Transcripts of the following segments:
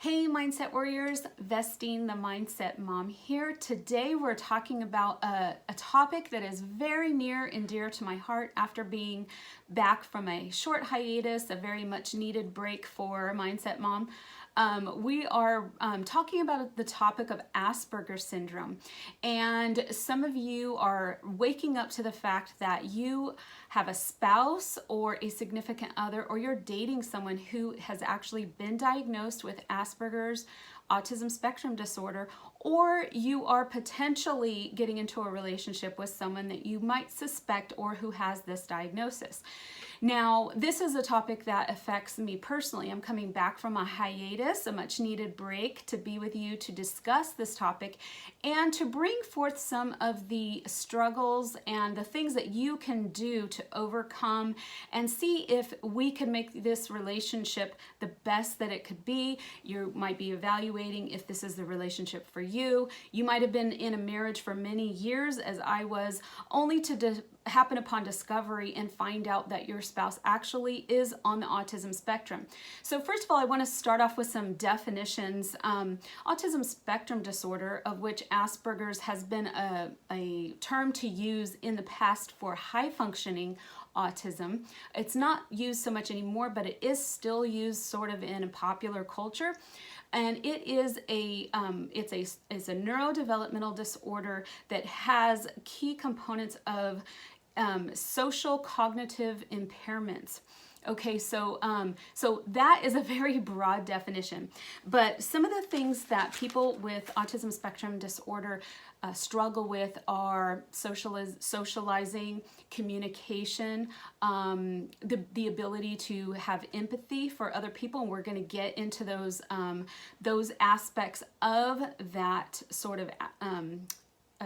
Hey Mindset Warriors, Vestine the Mindset Mom here. Today we're talking about a topic that is very near and dear to my heart after being back from a short hiatus, a very much needed break for Mindset Mom. We are talking about the topic of Asperger's syndrome, and some of you are waking up to the fact that you have a spouse or a significant other, or you're dating someone who has actually been diagnosed with Asperger's, Autism Spectrum Disorder, or you are potentially getting into a relationship with someone that you might suspect or who has this diagnosis. Now, this is a topic that affects me personally. I'm coming back from a hiatus, a much needed break, to be with you to discuss this topic and to bring forth some of the struggles and the things that you can do to overcome and see if we can make this relationship the best that it could be. You might be evaluating if this is the relationship for you. You might have been in a marriage for many years, as I was, only to happen upon discovery and find out that your spouse actually is on the autism spectrum. So first of all, I want to start off with some definitions. Autism spectrum disorder, of which Asperger's has been a term to use in the past for high functioning autism. It's not used so much anymore, but it is still used sort of in a popular culture. And it is it's a neurodevelopmental disorder that has key components of social cognitive impairments. Okay, so that is a very broad definition, but some of the things that people with autism spectrum disorder struggle with are socializing, communication, the ability to have empathy for other people, and we're going to get into those aspects of that sort of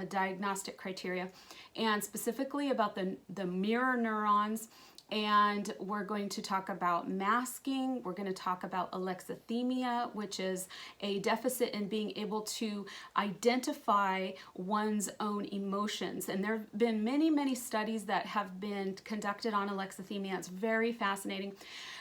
diagnostic criteria, and specifically about the mirror neurons. And we're going to talk about masking. We're going to talk about alexithymia, which is a deficit in being able to identify one's own emotions. And there have been many studies that have been conducted on alexithymia. It's very fascinating.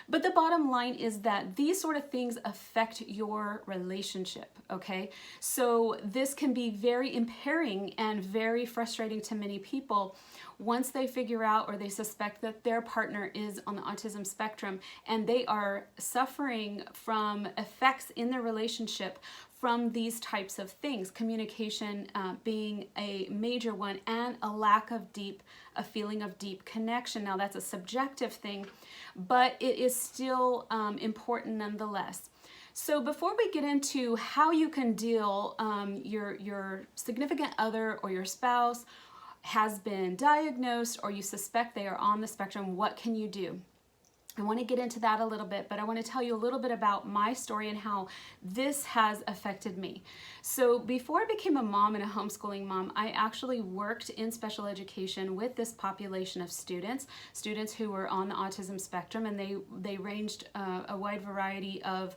But the bottom line is that these sort of things affect your relationship, okay? So this can be very impairing and very frustrating to many people once they figure out or they suspect that their partner is on the autism spectrum and they are suffering from effects in their relationship from these types of things, communication being a major one, and a feeling of deep connection. Now, that's a subjective thing, but it is still important nonetheless. So before we get into how you can deal, your significant other or your spouse has been diagnosed or you suspect they are on the spectrum, what can you do? I want to get into that a little bit, but I want to tell you a little bit about my story and how this has affected me. So before I became a mom and a homeschooling mom, I actually worked in special education with this population of students who were on the autism spectrum, and they ranged a wide variety of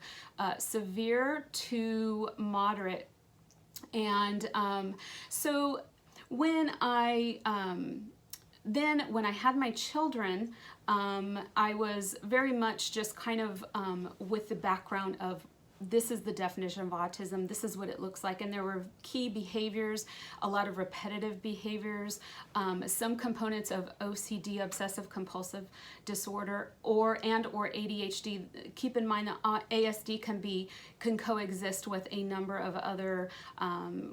severe to moderate. And so when I had my children, I was very much just kind of with the background of this is the definition of autism, this is what it looks like, and there were key behaviors, a lot of repetitive behaviors, some components of OCD, obsessive compulsive disorder, or ADHD. Keep in mind that ASD can coexist with a number of other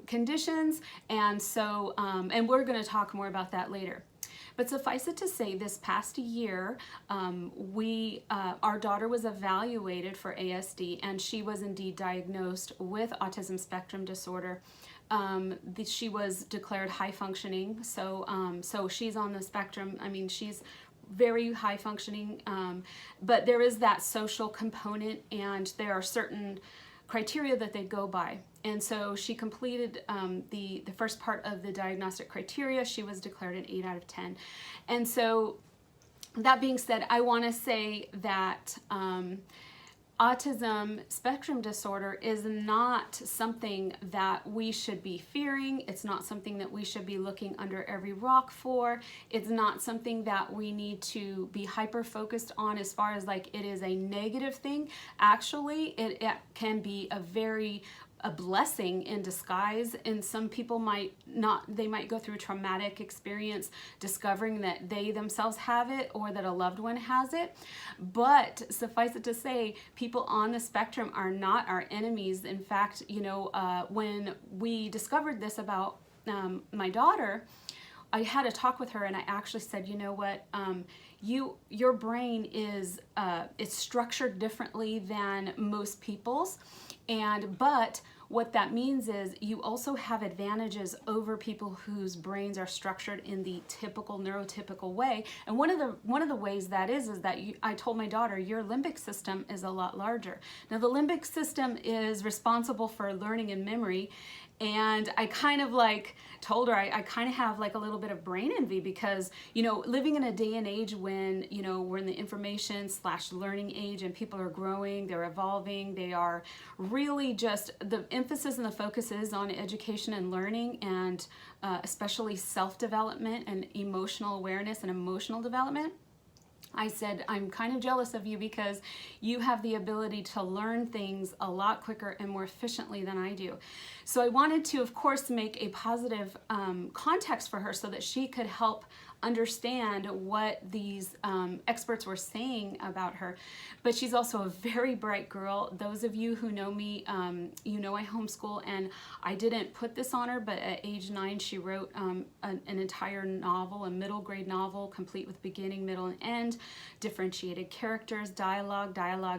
conditions, and so and we're going to talk more about that later. But suffice it to say, this past year, our daughter was evaluated for ASD, and she was indeed diagnosed with autism spectrum disorder. She was declared high functioning, so she's on the spectrum. I mean, she's very high functioning, but there is that social component, and there are certain criteria that they go by. And so she completed the first part of the diagnostic criteria. She was declared an 8 out of 10. And so that being said, I want to say that Autism spectrum disorder is not something that we should be fearing. It's not something that we should be looking under every rock for. It's not something that we need to be hyper focused on as far as like it is a negative thing. Actually, it can be a blessing in disguise, and some people might go through a traumatic experience discovering that they themselves have it or that a loved one has it. But suffice it to say, people on the spectrum are not our enemies. In fact, when we discovered this about my daughter, I had a talk with her, and I actually said, you know what, your brain is it's structured differently than most people's, but what that means is you also have advantages over people whose brains are structured in the typical neurotypical way. And one of the ways that is that I told my daughter, your limbic system is a lot larger. Now the limbic system is responsible for learning and memory. And I kind of like told her I kind of have like a little bit of brain envy because, living in a day and age when, we're in the information / learning age and people are growing, they're evolving, they are really just, the emphasis and the focus is on education and learning, and especially self-development and emotional awareness and emotional development. I said, I'm kind of jealous of you because you have the ability to learn things a lot quicker and more efficiently than I do. So I wanted to, of course, make a positive context for her so that she could help understand what these experts were saying about her. But she's also a very bright girl. Those of you who know me, I homeschool, and I didn't put this on her, but at age 9 she wrote an entire novel, a middle grade novel, complete with beginning, middle, and end, differentiated characters, dialogue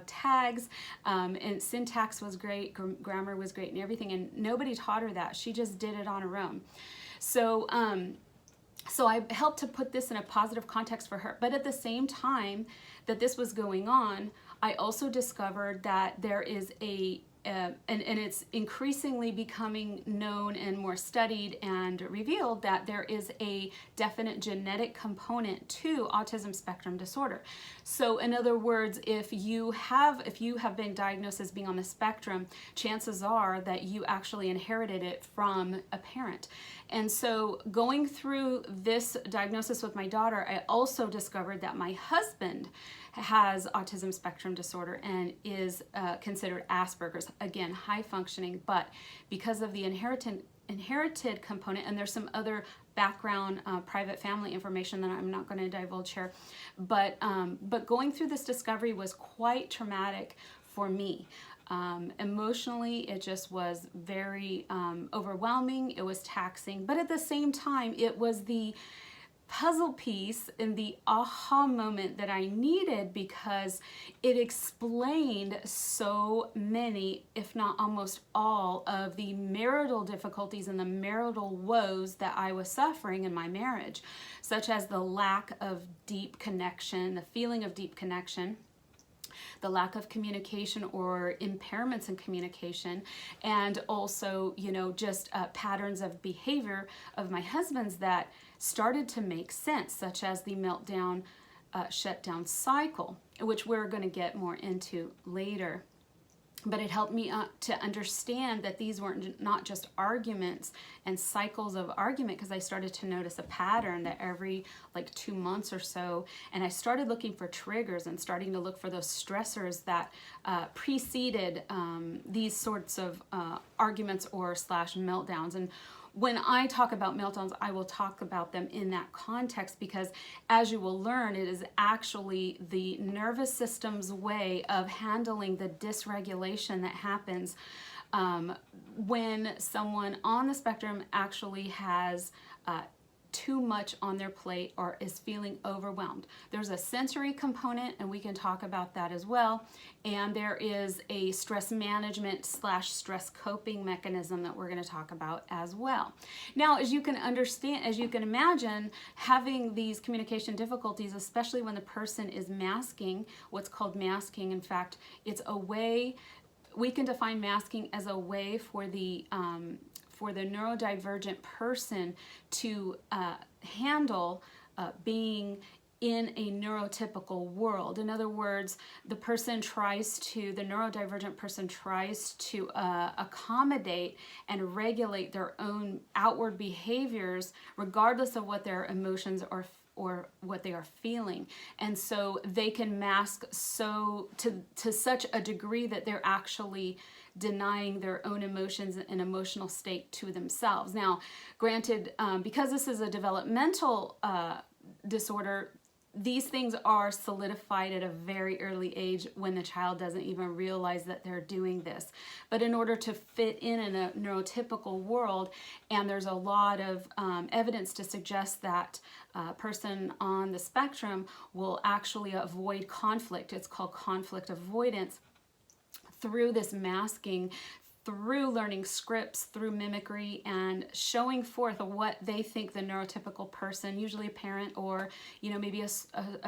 tags, and syntax was great, grammar was great, and everything, and nobody taught her that. She just did it on her own. So I helped to put this in a positive context for her. But at the same time that this was going on, I also discovered that there is and it's increasingly becoming known and more studied and revealed that there is a definite genetic component to autism spectrum disorder. So in other words, if you have been diagnosed as being on the spectrum, chances are that you actually inherited it from a parent. And so going through this diagnosis with my daughter, I also discovered that my husband has autism spectrum disorder and is considered Asperger's. Again, high functioning, but because of the inherited component, and there's some other background private family information that I'm not going to divulge here, but going through this discovery was quite traumatic for me. Emotionally, it just was very overwhelming. It was taxing, but at the same time, it was the puzzle piece and the aha moment that I needed, because it explained so many, if not almost all, of the marital difficulties and the marital woes that I was suffering in my marriage, such as the lack of deep connection, the feeling of deep connection, the lack of communication or impairments in communication, and also, just patterns of behavior of my husband's that started to make sense, such as the meltdown, shutdown cycle, which we're going to get more into later. But it helped me to understand that these weren't not just arguments and cycles of argument, because I started to notice a pattern that every 2 months or so, and I started looking for triggers and starting to look for those stressors that preceded these sorts of arguments or /meltdowns. And when I talk about meltdowns, I will talk about them in that context, because as you will learn, it is actually the nervous system's way of handling the dysregulation that happens when someone on the spectrum actually has too much on their plate or is feeling overwhelmed. There's a sensory component, and we can talk about that as well. And there is a stress management / stress coping mechanism that we're going to talk about as well. Now, as you can understand, as you can imagine, having these communication difficulties, especially when the person is masking, what's called masking. In fact, it's a way, we can define masking as a way for the neurodivergent person to handle being in a neurotypical world. In other words, the neurodivergent person tries to accommodate and regulate their own outward behaviors regardless of what their emotions are or what they are feeling. And so they can mask to such a degree that they're actually denying their own emotions and emotional state to themselves. Now, granted, because this is a developmental disorder, these things are solidified at a very early age when the child doesn't even realize that they're doing this. But in order to fit in a neurotypical world, and there's a lot of evidence to suggest that a person on the spectrum will actually avoid conflict. It's called conflict avoidance through this masking, through learning scripts, through mimicry, and showing forth what they think the neurotypical person, usually a parent or maybe a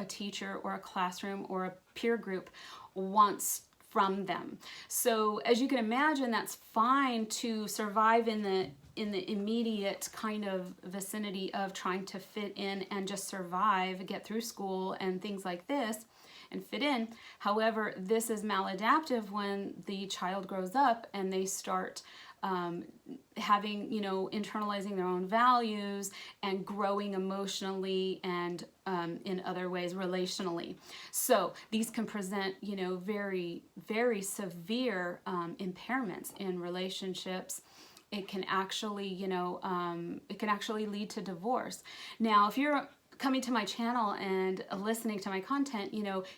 teacher or a classroom or a peer group, wants from them. So as you can imagine, that's fine to survive in the immediate kind of vicinity of trying to fit in and just survive, get through school and things like this, and fit in. However, this is maladaptive when the child grows up and they start having, internalizing their own values and growing emotionally and in other ways relationally. So these can present, very, very severe impairments in relationships. It can actually, lead to divorce. Now, if you're coming to my channel and listening to my content,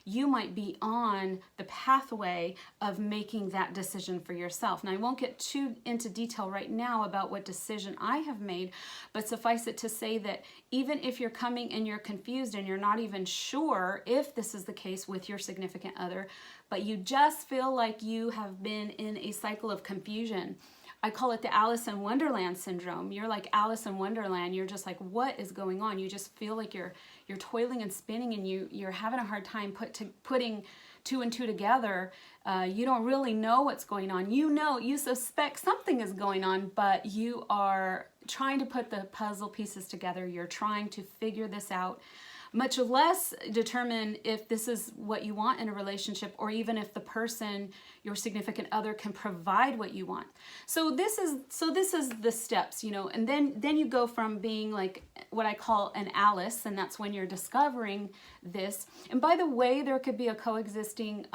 you might be on the pathway of making that decision for yourself. Now, I won't get too into detail right now about what decision I have made, but suffice it to say that even if you're coming and you're confused and you're not even sure if this is the case with your significant other, but you just feel like you have been in a cycle of confusion, I call it the Alice in Wonderland syndrome. You're like Alice in Wonderland. You're just like, what is going on? You just feel like you're toiling and spinning, and you're having a hard time putting two and two together. You don't really know what's going on. You suspect something is going on, but you are trying to put the puzzle pieces together. You're trying to figure this out, much less determine if this is what you want in a relationship, or even if the person, your significant other, can provide what you want. So this is the steps, and then you go from being like what I call an Alice, and that's when you're discovering this. And by the way, there could be a coexisting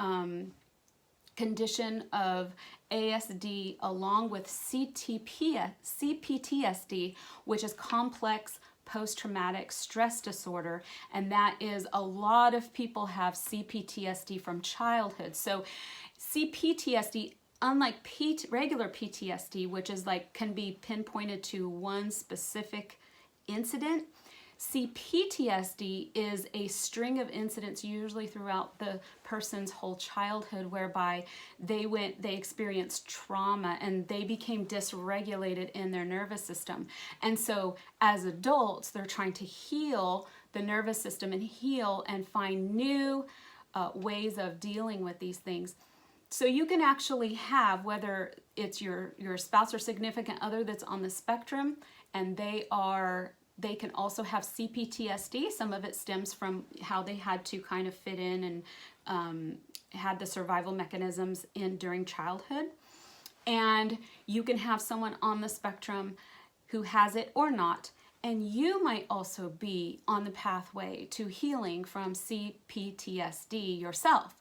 condition of ASD along with CPTSD, which is complex post-traumatic stress disorder, and that is a lot of people have CPTSD from childhood. So CPTSD, unlike regular PTSD, which is can be pinpointed to one specific incident, CPTSD is a string of incidents usually throughout the person's whole childhood whereby they experienced trauma and they became dysregulated in their nervous system. And so as adults, they're trying to heal the nervous system and heal and find new ways of dealing with these things. So you can actually have, whether it's your spouse or significant other that's on the spectrum, and they can also have CPTSD. Some of it stems from how they had to kind of fit in and had the survival mechanisms during childhood. And you can have someone on the spectrum who has it or not. And you might also be on the pathway to healing from CPTSD yourself.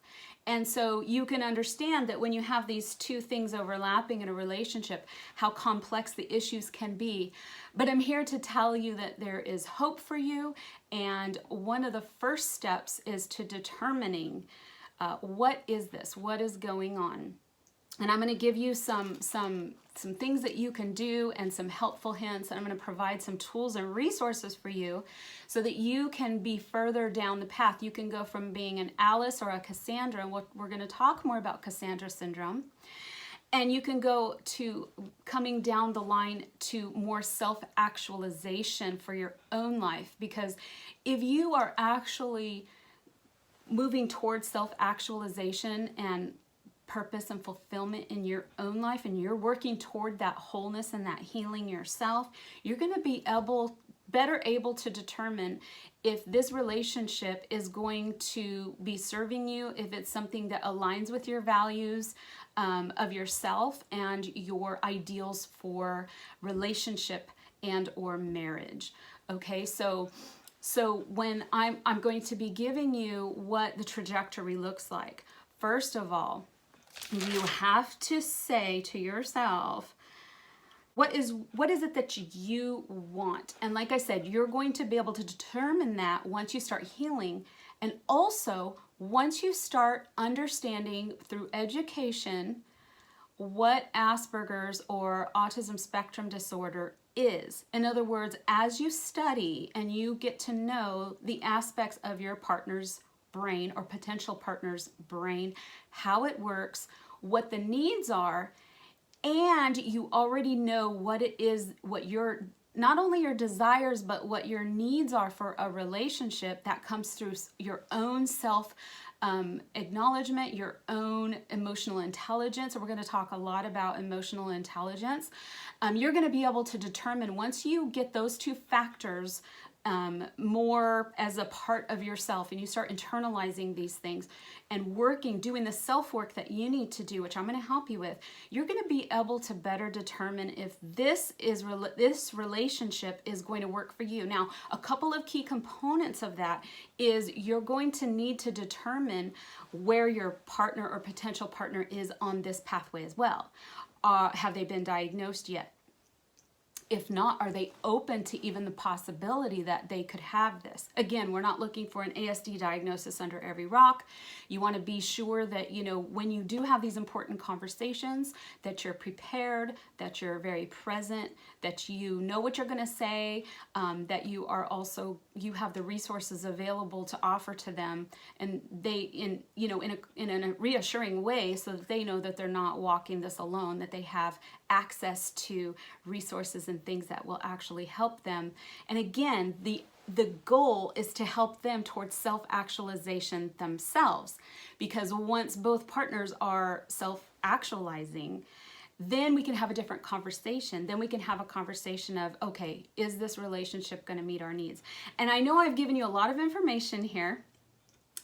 And so you can understand that when you have these two things overlapping in a relationship, how complex the issues can be. But I'm here to tell you that there is hope for you. And one of the first steps is to determining what is this? What is going on? And I'm going to give you some things that you can do and some helpful hints. And I'm going to provide some tools and resources for you so that you can be further down the path. You can go from being an Alice or a Cassandra, and we're going to talk more about Cassandra syndrome. And you can go to coming down the line to more self-actualization for your own life. Because if you are actually moving towards self-actualization and purpose and fulfillment in your own life, and you're working toward that wholeness and that healing yourself, you're going to be better able to determine if this relationship is going to be serving you, if it's something that aligns with your values of yourself and your ideals for relationship and or marriage. Okay, so when I'm going to be giving you what the trajectory looks like. First of all, you have to say to yourself, what is it that you want? And like I said, you're going to be able to determine that once you start healing, and also once you start understanding through education what Aspergers or Autism Spectrum Disorder is. In other words, as you study and you get to know the aspects of your partner's brain or potential partner's brain, how it works, what the needs are, and you already know what it is, what your, not only your desires, but what your needs are for a relationship, that comes through your own self acknowledgement, your own emotional intelligence. And we're going to talk a lot about emotional intelligence. You're going to be able to determine, once you get those two factors more as a part of yourself, and you start internalizing these things and working, doing the self-work that you need to do, which I'm going to help you with, you're going to be able to better determine if this relationship is going to work for you. Now, a couple of key components of that is you're going to need to determine where your partner or potential partner is on this pathway as well. Have they been diagnosed yet? If not, are they open to even the possibility that they could have this? Again, we're not looking for an ASD diagnosis under every rock. You want to be sure that, you know, when you do have these important conversations, that you're prepared, that you're very present, that you know what you're going to say, that you are also, you have the resources available to offer to them, and they, in a reassuring way, so that they know that they're not walking this alone, that they have access to resources and things that will actually help them. And again, the goal is to help them towards self-actualization themselves, because once both partners are self-actualizing, then we can have a different conversation. Then we can have a conversation of, okay, is this relationship going to meet our needs? And I know I've given you a lot of information here,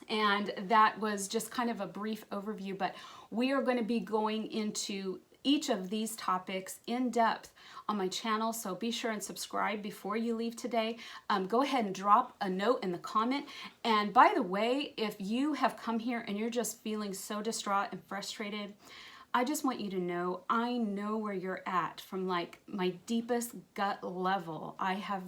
and that was just kind of a brief overview, but we are going to be going into each of these topics in depth on my channel, so be sure and subscribe before you leave today. Go ahead and drop a note in the comment. And by the way, if you have come here and you're just feeling so distraught and frustrated, I just want you to know, I know where you're at from like my deepest gut level. I have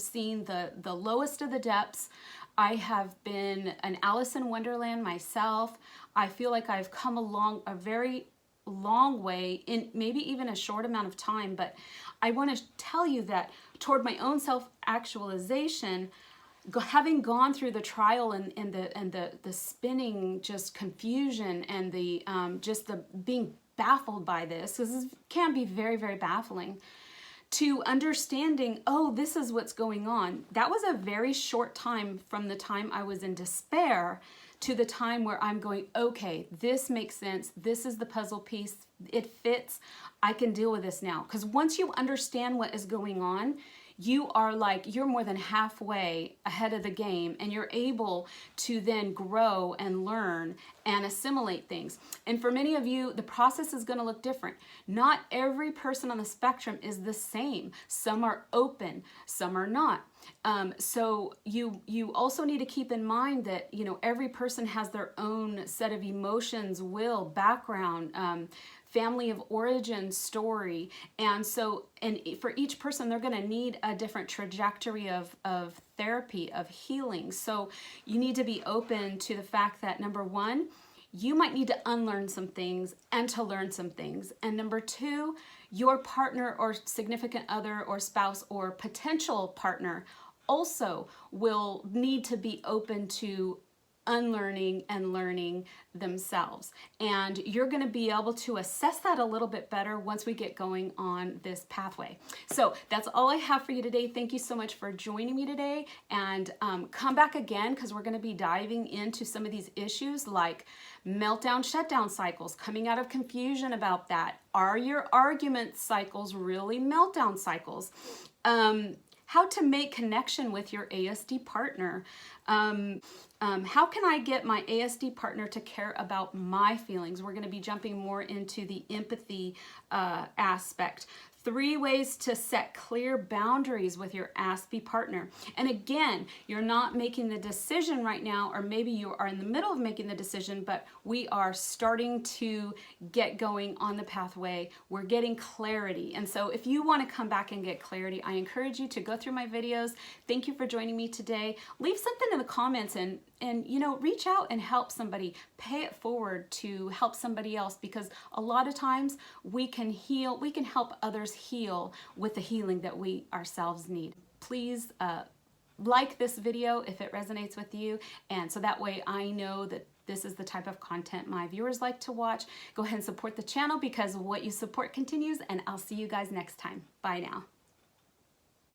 seen the lowest of the depths. I have been an Alice in Wonderland myself. I feel like I've come along a very long way in maybe even a short amount of time, but I want to tell you that toward my own self-actualization, having gone through the trial and the spinning just confusion and the just the being baffled by this, because this can be very, very baffling, to understanding, oh, this is what's going on. That was a very short time from the time I was in despair to the time where I'm going, okay, this makes sense. This is the puzzle piece. It fits. I can deal with this now. Because once you understand what is going on, you are like, you're more than halfway ahead of the game, and you're able to then grow and learn and assimilate things. And for many of you, the process is going to look different. Not every person on the spectrum is the same. Some are open, some are not. So you also need to keep in mind that, you know, every person has their own set of emotions, will, background, family of origin story. And so, and for each person, they're going to need a different trajectory of therapy, of healing. So you need to be open to the fact that, number one, you might need to unlearn some things and to learn some things. And number two, your partner or significant other or spouse or potential partner also will need to be open to unlearning and learning themselves. And you're going to be able to assess that a little bit better once we get going on this pathway. So that's all I have for you today. Thank you so much for joining me today, and come back again, because we're going to be diving into some of these issues like meltdown, shutdown cycles, coming out of confusion about that. Are your argument cycles really meltdown cycles? how to make connection with your ASD partner. How can I get my ASD partner to care about my feelings? We're going to be jumping more into the empathy aspect. 3 ways to set clear boundaries with your Aspie partner. And again, you're not making the decision right now, or maybe you are in the middle of making the decision, but we are starting to get going on the pathway. We're getting clarity. And so if you want to come back and get clarity, I encourage you to go through my videos. Thank you for joining me today. Leave something in the comments and you know, reach out and help somebody. Pay it forward to help somebody else, because a lot of times we can heal, we can help others heal with the healing that we ourselves need. Please like this video if it resonates with you, and so that way I know that this is the type of content my viewers like to watch. Go ahead and support the channel, because what you support continues, and I'll see you guys next time. Bye now.